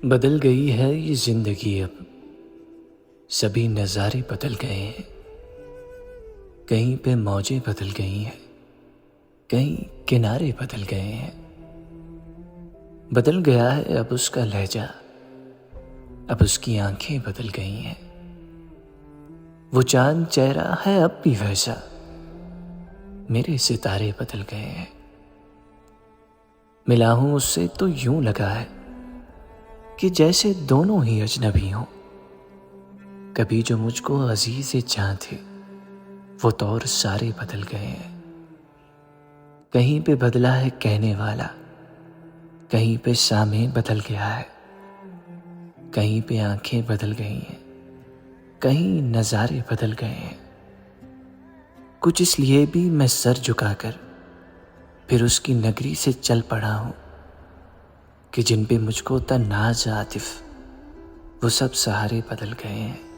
बदल गई है ये जिंदगी अब, सभी नज़ारे बदल गए हैं। कहीं पे मौजें बदल गई हैं, कहीं किनारे बदल गए हैं। बदल गया है अब उसका लहजा, अब उसकी आंखें बदल गई हैं। वो चांद चेहरा है अब भी वैसा, मेरे सितारे बदल गए हैं। मिला हूं उससे तो यूं लगा है कि जैसे दोनों ही अजनबी हों। कभी जो मुझको अजीज जान थे, वो तौर सारे बदल गए हैं। कहीं पे बदला है कहने वाला, कहीं पे सामे बदल गया है। कहीं पे आंखें बदल गई हैं, कहीं नज़ारे बदल गए हैं। कुछ इसलिए भी मैं सर झुकाकर फिर उसकी नगरी से चल पड़ा हूं कि जिन पे मुझको था नाज आतिफ, वो सब सहारे बदल गए हैं।